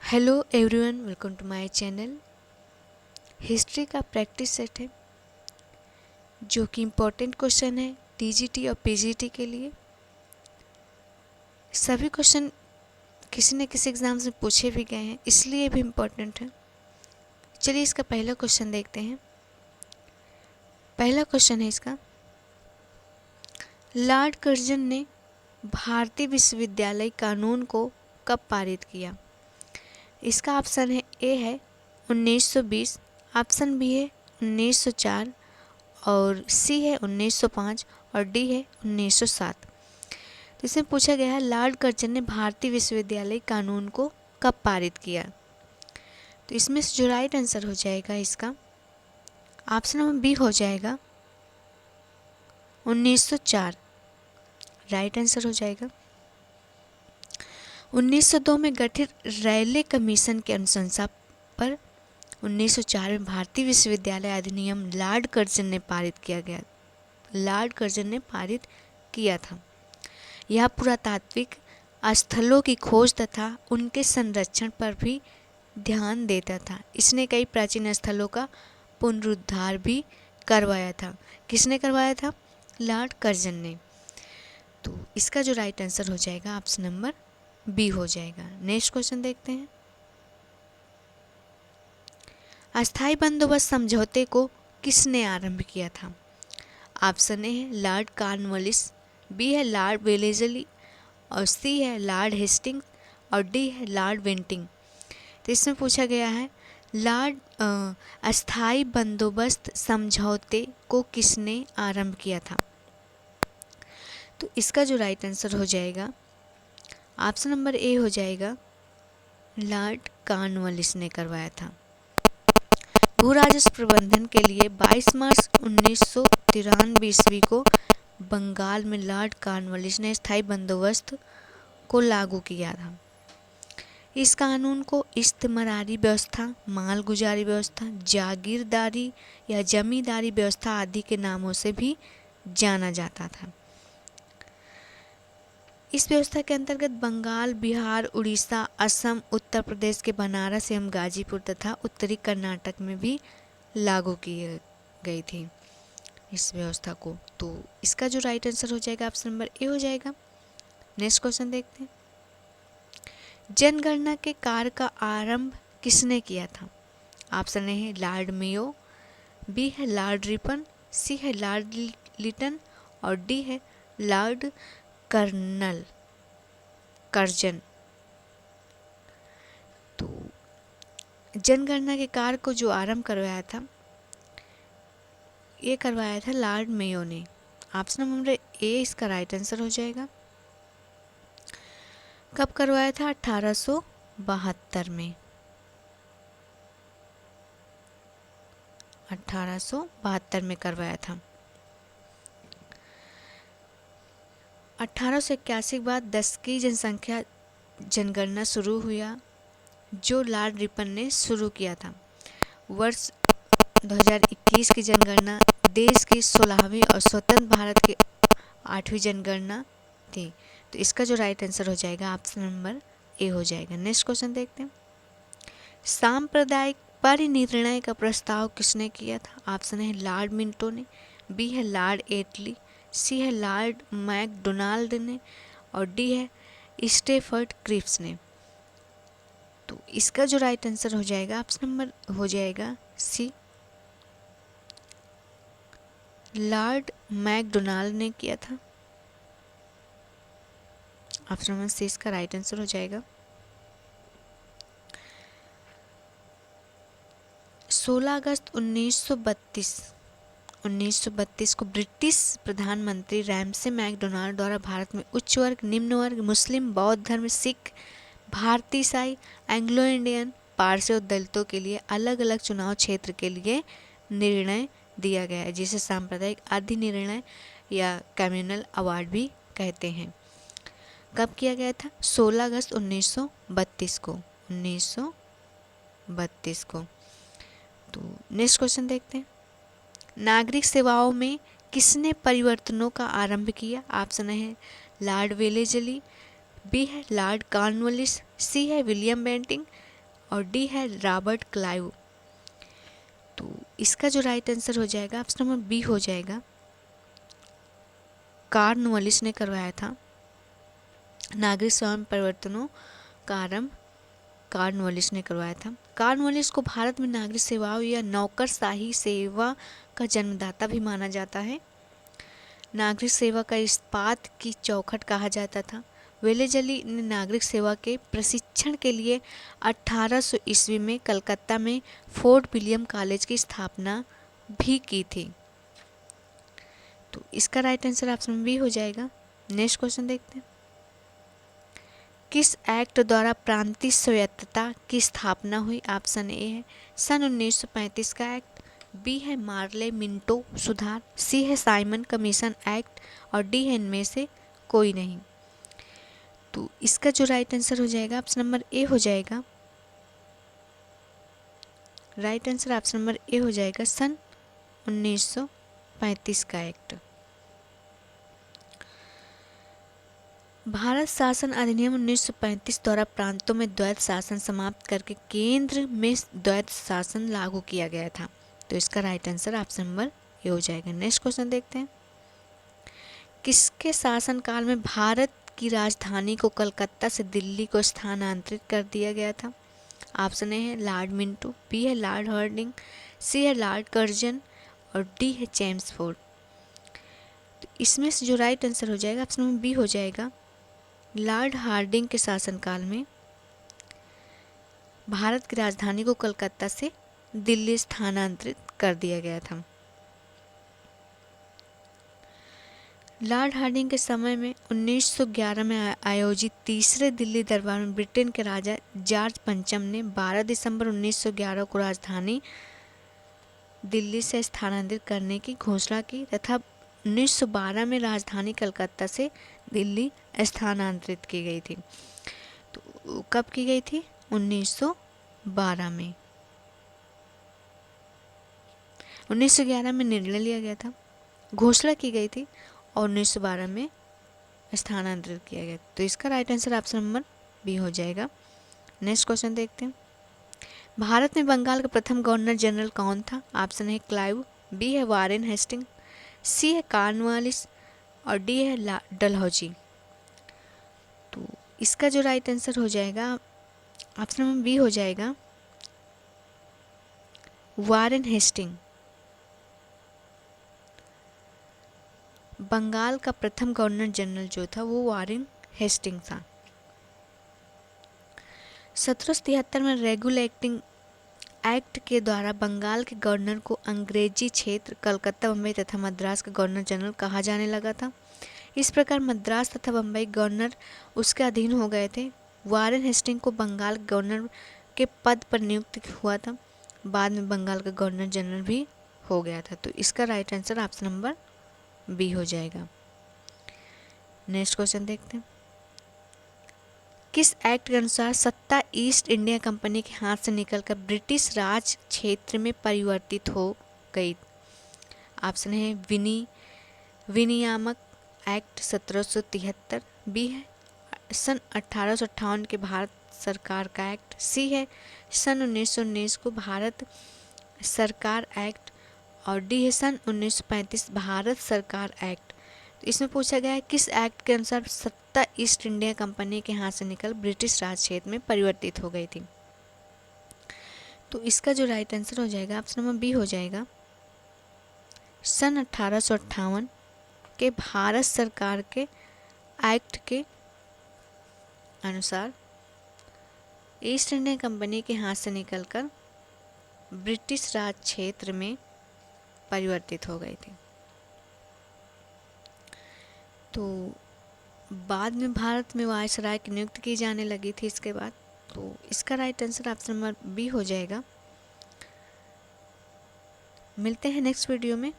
Hello everyone, welcome to my channel. History का practice set है जो कि इम्पोर्टेंट क्वेश्चन है टीजीटी और पीजीटी के लिए। सभी क्वेश्चन किसी न किसी एग्जाम्स में पूछे भी गए हैं, इसलिए भी इम्पोर्टेंट है। चलिए इसका पहला क्वेश्चन देखते हैं। पहला क्वेश्चन है इसका, लॉर्ड कर्जन ने भारतीय विश्वविद्यालय कानून को कब पारित किया? इसका ऑप्शन है ए है 1920, ऑप्शन बी है 1904 और सी है 1905 और डी है 1907। तो इसमें पूछा गया है लॉर्ड कर्जन ने भारतीय विश्वविद्यालय कानून को कब पारित किया। तो इसमें से जो राइट आंसर हो जाएगा इसका ऑप्शन नंबर बी हो जाएगा 1904, राइट आंसर हो जाएगा। 1902 में गठित रैले कमीशन की अनुशंसा पर 1904 में भारतीय विश्वविद्यालय अधिनियम लॉर्ड कर्जन ने पारित किया था। यह पुरातात्विक स्थलों की खोज तथा उनके संरक्षण पर भी ध्यान देता था। इसने कई प्राचीन स्थलों का पुनरुद्धार भी करवाया था। किसने करवाया था? लॉर्ड कर्जन ने। तो इसका जो राइट आंसर हो जाएगा ऑप्शन नंबर बी हो जाएगा। नेक्स्ट क्वेश्चन देखते हैं। अस्थाई बंदोबस्त समझौते को किसने आरंभ किया था? ऑप्शन ए है लॉर्ड कॉर्नवालिस, बी है लॉर्ड वेलेस्ली और सी है लॉर्ड हेस्टिंग्स और डी है लॉर्ड बेंटिंग। तो इसमें पूछा गया है अस्थाई बंदोबस्त समझौते को किसने आरंभ किया था? तो इसका जो राइट आंसर हो जाएगा ऑप्शन नंबर ए हो जाएगा, लॉर्ड कॉर्नवालिस ने करवाया था। भू राजस्व प्रबंधन के लिए 22 मार्च 1993 ईस्वी को बंगाल में लॉर्ड कॉर्नवालिस ने स्थायी बंदोबस्त को लागू किया था। इस कानून को इस्तेमारी व्यवस्था, मालगुजारी व्यवस्था, जागीरदारी या जमींदारी व्यवस्था आदि के नामों से भी जाना जाता था। इस व्यवस्था के अंतर्गत बंगाल, बिहार, उड़ीसा, असम, उत्तर प्रदेश के बनारस एवं गाजीपुर तथा उत्तरी कर्नाटक में भी लागू किए गई थी इस व्यवस्था को। तो इसका जो राइट आंसर हो जाएगा ऑप्शन नंबर ए हो जाएगा। नेक्स्ट क्वेश्चन देखते हैं। जनगणना के कार्य का आरंभ किसने किया था? ऑप्शन ए है लॉर्ड मेयो, बी है लॉर्ड रिपन, सी है लॉर्ड लिटन और डी है लॉर्ड कर्जन। तो जनगणना के कार्य को जो आरंभ करवाया था ये करवाया था लॉर्ड मेयो ने। ऑप्शन नंबर ए इसका राइट आंसर हो जाएगा। कब करवाया था? 1872 में। 1872 में करवाया था। 1881 के बाद 10 की जनसंख्या जनगणना शुरू हुआ जो लॉर्ड रिपन ने शुरू किया था। वर्ष 2021 की जनगणना देश की 16वीं और स्वतंत्र भारत की 8वीं जनगणना थी। तो इसका जो राइट आंसर हो जाएगा ऑप्शन नंबर ए हो जाएगा। नेक्स्ट क्वेश्चन देखते हैं। सांप्रदायिक परिनिर्णय का प्रस्ताव किसने किया था? ऑप्शन है लॉर्ड मिंटो ने, बी है लॉर्ड एटली, सी है लॉर्ड मैकडोनाल्ड ने और डी है स्टेफर्ड क्रिप्स ने। तो इसका जो राइट आंसर हो जाएगा ऑप्शन नंबर हो जाएगा सी, लॉर्ड मैकडोनाल्ड ने किया था। ऑप्शन नंबर सी इसका राइट आंसर हो जाएगा। 16 अगस्त 1932 को ब्रिटिश प्रधानमंत्री रैमसे मैकडोनाल्ड द्वारा भारत में उच्च वर्ग, निम्न वर्ग, मुस्लिम, बौद्ध धर्म, सिख, भारतीय ईसाई, एंग्लो इंडियन, पारसी और दलितों के लिए अलग अलग चुनाव क्षेत्र के लिए निर्णय दिया गया है, जिसे सांप्रदायिक अधिनिर्णय या कम्युनल अवार्ड भी कहते हैं। कब किया गया था? 16 अगस्त 1932 को। 1932 को। तो नेक्स्ट क्वेश्चन देखते हैं। नागरिक सेवाओं में किसने परिवर्तनों का आरंभ किया? ऑप्शन है लॉर्ड वेलेस्ली, बी है लॉर्ड कॉर्नवालिस, सी है विलियम बेंटिंग और डी है रॉबर्ट क्लाइव। तो इसका जो राइट आंसर हो जाएगा ऑप्शन नंबर बी हो जाएगा, कॉर्नवालिस ने करवाया था। नागरिक सेवा में परिवर्तनों का आरंभ कॉर्नवालिस ने करवाया था। कॉर्नवालिस को भारत में नागरिक सेवाओं या नौकरशाही सेवा का जन्मदाता भी माना जाता है। नागरिक सेवा का इस्पात की चौखट कहा जाता था। वेलेजली ने नागरिक सेवा के प्रशिक्षण के लिए 1800 ईस्वी में कलकत्ता में फोर्ट विलियम कॉलेज की स्थापना भी की थी। तो इसका राइट आंसर ऑप्शन बी हो जाएगा। नेक्स्ट क्वेश्चन देखते हैं, किस एक्ट द्वारा प्रांतीय स्वायत्तता की स्थापना हुई? ऑप्शन ए है सन 1935 का एक्ट, बी है मार्ले मिंटो सुधार, सी है साइमन कमीशन एक्ट और डी है इनमें से कोई नहीं। तो इसका जो राइट आंसर हो जाएगा ऑप्शन नंबर ए हो जाएगा। Right answer option number A हो जाएगा सन 1935 का एक्ट। भारत शासन अधिनियम 1935 द्वारा प्रांतों में द्वैत शासन समाप्त करके केंद्र में द्वैत शासन लागू किया गया था। तो इसका right answer option number A हो जाएगा। नेक्स्ट क्वेश्चन देखते हैं, किसके शासनकाल में भारत की राजधानी को कलकत्ता से दिल्ली को स्थानांतरित कर दिया गया था? ऑप्शन ए है लॉर्ड मिंटो, बी है लॉर्ड हार्डिंग, सी है लॉर्ड कर्जन और डी है चेम्सफोर्ड। तो इसमें से जो राइट आंसर हो जाएगा ऑप्शन नंबर बी हो जाएगा। लॉर्ड हार्डिंग के शासनकाल में भारत की राजधानी को कलकत्ता से दिल्ली स्थानांतरित कर दिया गया था। लॉर्ड हार्डिंग के समय में 1911 में आयोजित तीसरे दिल्ली दरबार में ब्रिटेन के राजा जॉर्ज पंचम ने 12 दिसंबर 1911 को राजधानी दिल्ली से स्थानांतरित करने की घोषणा की तथा 1912 में राजधानी कलकत्ता से दिल्ली स्थानांतरित की गई थी। तो कब की गई थी? 1912 में। 1911 में निर्णय लिया गया था, घोषणा की गई थी और 1912 में स्थानांतरित किया गया। तो इसका right answer option number B हो जाएगा। नेक्स्ट क्वेश्चन देखते हैं, भारत में बंगाल का प्रथम गवर्नर जनरल कौन था? ऑप्शन है क्लाइव, बी है वारेन हेस्टिंग, सी है कॉर्नवालिस और डी है डलहौजी। तो इसका जो राइट आंसर हो जाएगा ऑप्शन नंबर बी हो जाएगा, वारेन हेस्टिंग। बंगाल का प्रथम गवर्नर जनरल जो था वो वारेन हेस्टिंग था। 1773 में रेगुलेटिंग एक्ट के द्वारा बंगाल के गवर्नर को अंग्रेजी क्षेत्र कलकत्ता, बम्बई तथा मद्रास का गवर्नर जनरल कहा जाने लगा था। इस प्रकार मद्रास तथा बम्बई गवर्नर उसके अधीन हो गए थे। वारेन हेस्टिंग को बंगाल गवर्नर के पद पर नियुक्त हुआ था, बाद में बंगाल का गवर्नर जनरल भी हो गया था। तो इसका right answer option number B हो जाएगा। नेक्स्ट क्वेश्चन देखते हैं, किस एक्ट के अनुसार सत्ता ईस्ट इंडिया कंपनी के हाथ से निकलकर ब्रिटिश राज क्षेत्र में परिवर्तित हो गई? ऑप्शन है विनियामक एक्ट 1773, बी है सन 1858 के भारत सरकार का एक्ट, सी है सन 1919 को भारत सरकार एक्ट और डी है सन 1935 भारत सरकार एक्ट। तो इसमें पूछा गया है किस एक्ट के अनुसार सत्ता ईस्ट इंडिया कंपनी के हाथ से निकल ब्रिटिश राज क्षेत्र में परिवर्तित हो गई थी? तो इसका जो राइट आंसर हो जाएगा ऑप्शन नंबर बी हो जाएगा, सन 1858 के भारत सरकार के एक्ट के अनुसार ईस्ट इंडिया कंपनी के हाथ से निकलकर ब्रिटिश राज क्षेत्र में परिवर्तित हो गई थी। तो बाद में भारत में वायसराय की नियुक्ति की जाने लगी थी इसके बाद। तो इसका right answer option number B हो जाएगा। मिलते हैं नेक्स्ट वीडियो में।